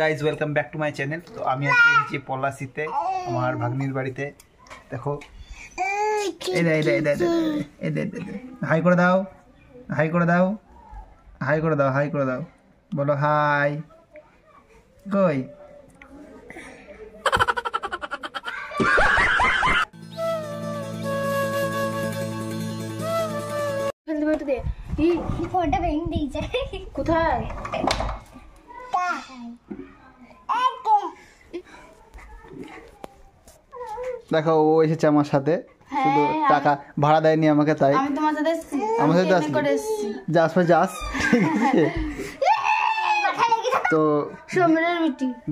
Guys welcome back to my channel. তো আমি আজকে এসেছি পলাশিতে আমার ভাগ্নির বাড়িতে। দেখো হাই করে দাও, হাই করে দাও, হাই করে দাও, হাই করে দাও, বলো হাই। কই ফোনটা ভেঙে দিয়েছে কোথায়? দেখো ও এসেছে আমার সাথে, শুধু টাকা ভাড়া দেয়নি আমাকে, তাই আমি তোমার সাথে আমার সাথে যাস যাস। তো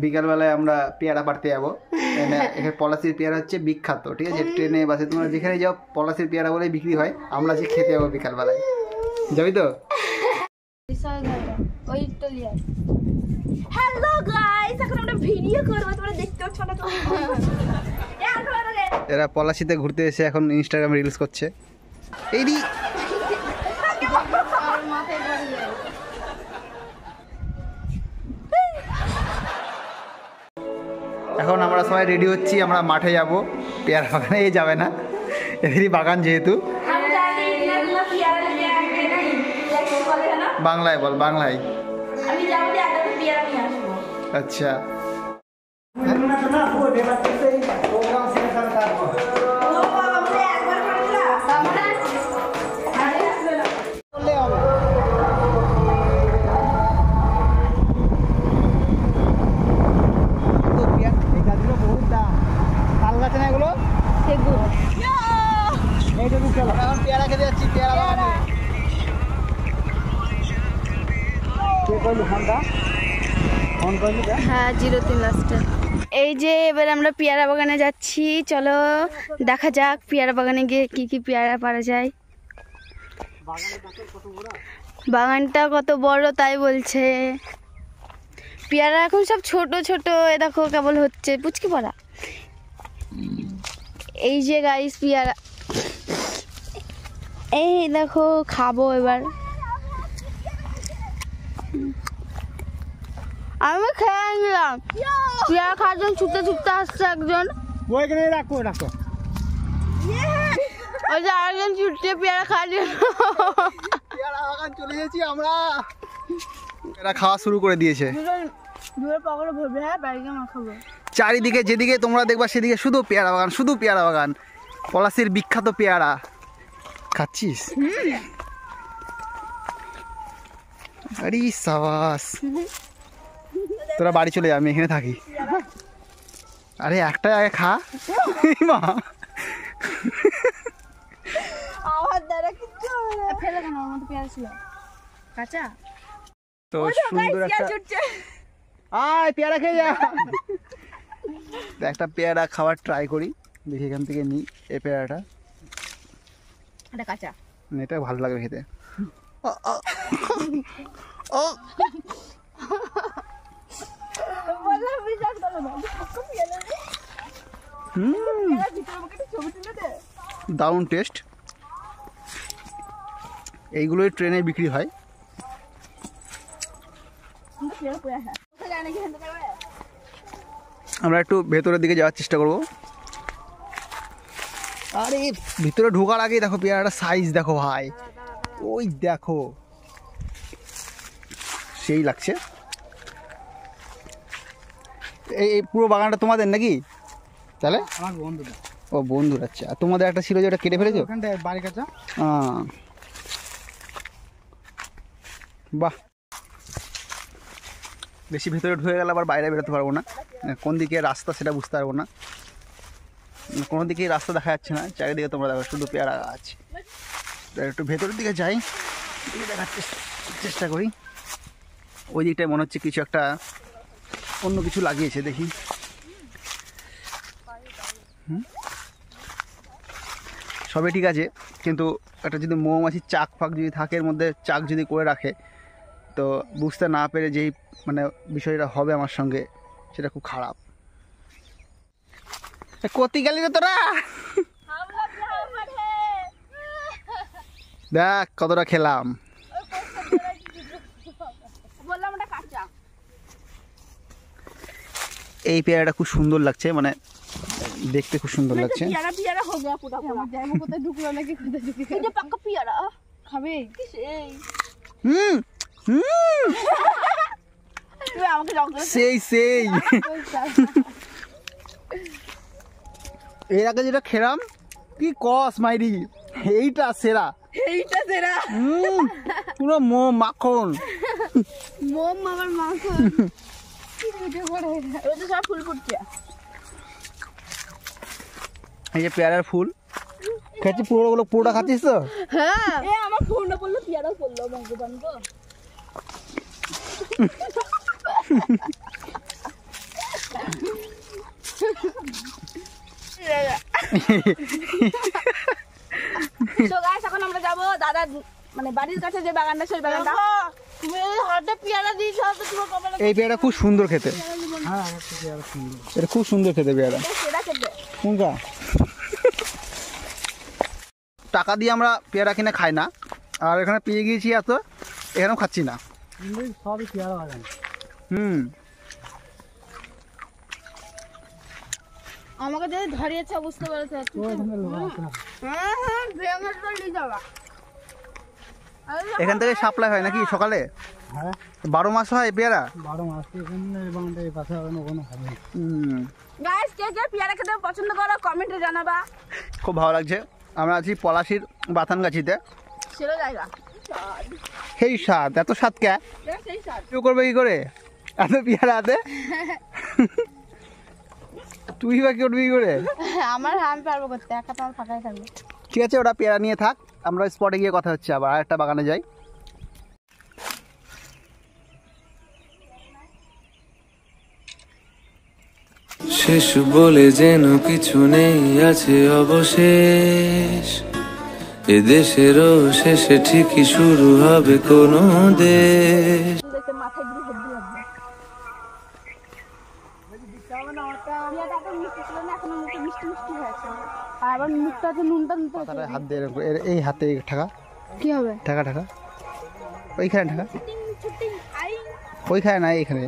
বিকালবেলায় আমরা পেয়ারা পাড়তে যাবো। এখানে পলাশির পেয়ারা হচ্ছে বিখ্যাত, ঠিক আছে? ট্রেনে বাসে তোমরা যেখানে যাও পলাশির পেয়ারা বলেই বিক্রি হয়। আমরা যে খেতে যাবো বিকালবেলায়, যাবি তো? হ্যালো গাইস, এখন আমরা ভিডিও করব, তোমরা দেখতে পাচ্ছ না? এরা পলাশিতে ঘুরতে এসে এখন ইনস্টাগ্রামে রিলস করছে। এইদি এখন আমরা সবাই রেডি হচ্ছি, আমরা মাঠে যাব। পেয়ারা বাগানে এই যাবে না, এদেরই বাগান যেহেতু। বাংলায় বল, বাংলায়। আচ্ছা পেয়ারা খেতে যাচ্ছি, পেয়ারা বাগানে। হ্যাঁ, 03 লাস্টে। এই যে এবার আমরা পেয়ারা বাগানে যাচ্ছি, চলো দেখা যাক পেয়ারা বাগানে গিয়ে কি কি পেয়ারা পাওয়া যায়। বাগানটা কত বড় তাই বলছে। পেয়ারা এখন সব ছোট ছোট, এ দেখো কেবল হচ্ছে পুচকি পড়া। এই যে গাইস পেয়ারা, এই দেখো খাবো এবার। আমি খেয়ে নিলাম। পেয়ারা খাওয়ার জন্য ছুটতে ছুটতে আসছে একজন। ওইখানে রাখো রাখো। ওই যে আরেকজন ছুটতে পেয়ারা খাওয়ার জন্য। পেয়ারা বাগান চলে গেছি আমরা। এরা খাওয়া শুরু করে দিয়েছে। চারিদিকে যেদিকে তোমরা দেখবা সেদিকে শুধু পেয়ারা বাগান, শুধু পেয়ারা বাগান। পলাশির বিখ্যাত পেয়ারা খাচ্ছিস? আরে সাবাস, তোরা বাড়ি চলে যা, আমি এখানে থাকি। আরে একটা আগে খা মা। আমার দ্বারা কিচ্ছু হবে না। ফেলে কেন? ওর মধ্যে পেয়ারা ছিল কাঁচা। তো সুন্দর একটা, আয় পেয়ারা খেয়ে যা। একটা পেয়ারা খাবার ট্রাই করি, দেখি এখান থেকে নিই এই পেয়ারাটা। এটা কাঁচা, এটা ভালো লাগবে খেতে। দারুণ টেস্ট। এইগুলোই ট্রেনে বিক্রি হয়। আমরা একটু ভেতরের দিকে যাওয়ার চেষ্টা করব। আরে ভিতরে ঢোকার আগেই দেখো পেয়ারাটা সাইজ দেখো ভাই, ওই দেখো সেই লাগছে। এই পুরো বাগানটা তোমাদের নাকি? তাহলে আমার বন্ধুরা। ও বন্ধুর। আচ্ছা, আর তোমাদের একটা ছিল যে ওটা কেটে ফেলেছো? বাড়ি কাছে। বাহ, বেশি ভেতরে ঢুকে গেলে আবার বাইরে বেরোতে পারবো না। কোন দিকে রাস্তা সেটা বুঝতে পারবো না, কোনো দিকেই রাস্তা দেখা যাচ্ছে না। চারিদিকে তোমরা দেখো শুধু পেয়ারা গাছ। একটু ভেতরের দিকে যাই, দেখার চেষ্টা করি। ওই দিকটায় মনে হচ্ছে কিছু একটা অন্য কিছু লাগিয়েছে, দেখি। সবই ঠিক আছে, কিন্তু একটা যদি মৌমাছির চাক ফাঁক যদি থাকে এর মধ্যে, চাক যদি করে রাখে, তো বুঝতে না পেরে যেই মানে বিষয়টা হবে আমার সঙ্গে, সেটা খুব খারাপ। কতি গেলি রে তোরা? দেখ কতটা খেলাম। এই পেয়ারাটা খুব সুন্দর লাগছে, মানে দেখতে খুব সুন্দর লাগছে। पियारा पियारा हो गया पूरा पूरा जाएगा কোথায় ঢুকলো নাকি কোথায় ঢুকে এই যে পাক্কা পিয়ারা খাবে কি সেই তুই আমাকে জগ করে সেই এর আগে যেটা খেলাম কি কস মাইরি, এইটা সেরা পুরো মাখন মোম আমার মাখন কি ভিডিও করে ওই তো সব ফুল ফুটছে। এই যে পেয়ারার ফুল খাচ্ছি, পুরোটা খাচ্ছিস তো? হ্যাঁ এ আমার ফুলটা পড়লো পেয়ারাও পড়লো ভগবান গো। সো গাইস এখন আমরা যাব দাদা মানে বাড়ির কাছে যে বাগানটা সেই বাগানটা। তুমি হাতে পেয়ারা দিয়েছো তো তোমার কপালে। এই পেয়ারা খুব সুন্দর খেতে। হ্যাঁ পেয়ারা সুন্দর, এটা খুব সুন্দর খেতে পেয়ারা। সেটা খেতে কোনটা? টাকা দিয়ে আমরা পেয়ারা কিনে খাই না, আর এখানে পেয়ে গিয়েছি এত, এখানেও খাচ্ছি না। সবই পেয়ারা বাগান। আমাকে যদি ধরিয়েছে বুঝতে পারছো। এখান থেকে সাপ্লাই হয় নাকি সকালে? হ্যাঁ 12 মাস হয় পেয়ারা? 12 মাস এই পাশে কোনো হবে। গাইস কে কে পেয়ারা খেতে পছন্দ করো কমেন্টে জানাবা। খুব ভালো লাগছে। আমরা আছি পলাশির বাথানগাছিতে। সেরা জায়গা। সেই স্বাদ, এত স্বাদ কে? সেই স্বাদ। তুই করবে কি করে এত পেয়ারা হাতে? তুই বা কি করবি কি করে? আমি পারবো করতে, একা তো আমার ফাঁকাই থাকবে। ঠিক আছে, ওটা পেয়ারা নিয়ে থাক, আমরা স্পটে গিয়ে কথা হচ্ছে। আবার আরেকটা বাগানে যাই। শেষ বলে যেন কিছু নেই, আছে অবশেষ। এ দেশেরও শেষে ঠিকই শুরু হবে কোনো দেশ। দেখতে মাথায় দিয়ে হেড দিয়ে লাগবে। মিষ্টি ছিল না, এখন মুখে মিষ্টি মিষ্টি হয়েছে। আর আবার মুখটা তো নুনটা নুনটা মাথাটা হাত দিয়ে এই হাতে ঠাকা কি হবে? ঠাকা ওইখানে ঠাকা, ওইখানে না এইখানে,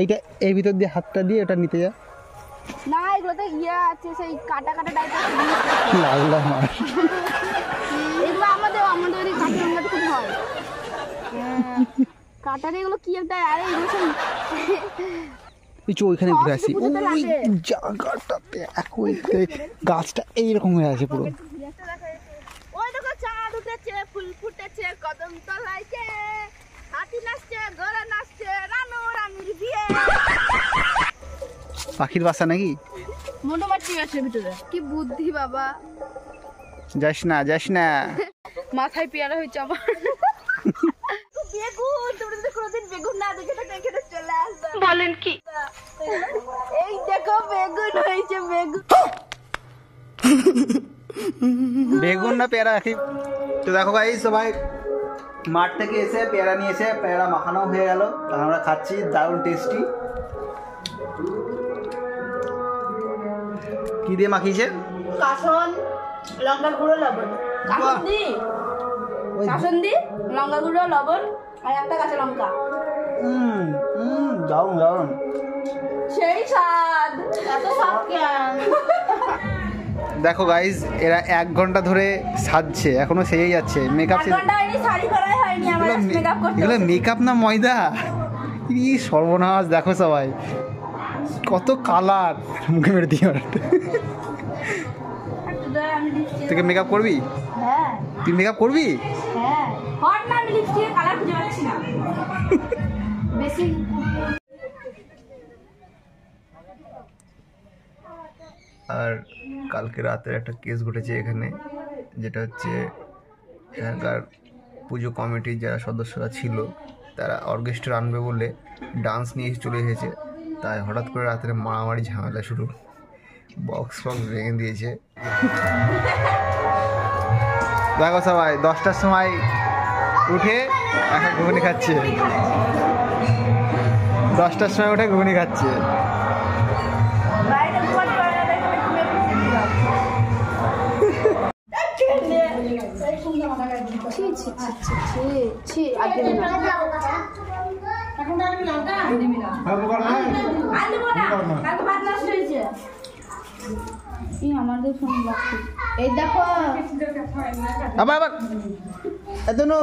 এইটা এই ভিতর দিয়ে হাতটা দিয়ে ওটা নিতে যা। না এগুলোতে ইয়ে আছে, সেই কাটা কাটা টাইপের। আল্লাহ মার, এগুলো আমাদের ওই কাটা রঙটা খুব হয়। কাটারে এগুলো কি একটা, আরে এগুলো সব কিছু ওইখানে ঘুরে আসি, ওই জায়গাটাতে একই গাছটা এইরকম হয়ে আছে পুরো। ওই দেখো চাঁদ উঠেছে, ফুল ফুটেছে কদম তলাইছে, হাতি নাচছে, ঘোড়া নাচছে, রানু রানীর বিয়ে। পাখির বাসা নাকি? মনোমাটি আছে ভিতরে। কি বুদ্ধি বাবা। যাস না মাথায় পেয়ারা হয়েছে আমার। বেগুন, তোমরা যদি কোনোদিন বেগুন না দেখে থাকো এখানে চলে আসবে। বলেন কি? এই দেখো বেগুন হয়েছে, বেগুন না পেয়ারা একই। তো দেখো ভাই সবাই মাঠ থেকে এসে পেয়ারা নিয়েছে, পেয়ারা মাখানো হয়ে গেল, আমরা খাচ্ছি, দারুণ টেস্টি। কি দিয়ে মাখিয়েছে? কাসন, লঙ্কা গুঁড়ো, লবণ। কাসন্দি, লঙ্কা গুঁড়ো, লবণ আর একটা কাঁচা লঙ্কা। দারুণ। সেই স্বাদ, এত স্বাদ কেন? দেখো গাইজ, এরা 1 ঘন্টা ধরে সাজছে, এখনো সেজে যাচ্ছে। মেকআপ এগুলো মেকআপ না ময়দা? কি সর্বনাশ, দেখো সবাই কত কালার, মুখে মেরে দিয়ে। তুই মেকআপ করবি? হ্যাঁ। তুই মেকআপ করবি? হ্যাঁ। হট না, আমি লিপস্টিকের কালার খুঁজে পাচ্ছি না। বেশি আর কালকে রাতের একটা কেস ঘটেছে এখানে, যেটা হচ্ছে এখানকার পুজো কমিটির যারা সদস্যরা ছিল তারা অর্কেস্ট্রা আনবে বলে ডান্স নিয়ে চলে এসেছে, তাই হঠাৎ করে রাতের মারামারি ঝামেলা শুরু, বক্স ভেঙে দিয়েছে। দেখো সবাই 10টার সময় উঠে এখন ঘুগনি খাচ্ছে, 10টার সময় উঠে ঘুগনি খাচ্ছে। কালকে ভাত নষ্ট হয়েছে আমাদের ফোন লাগছে এই দেখো আবার আবার এতনু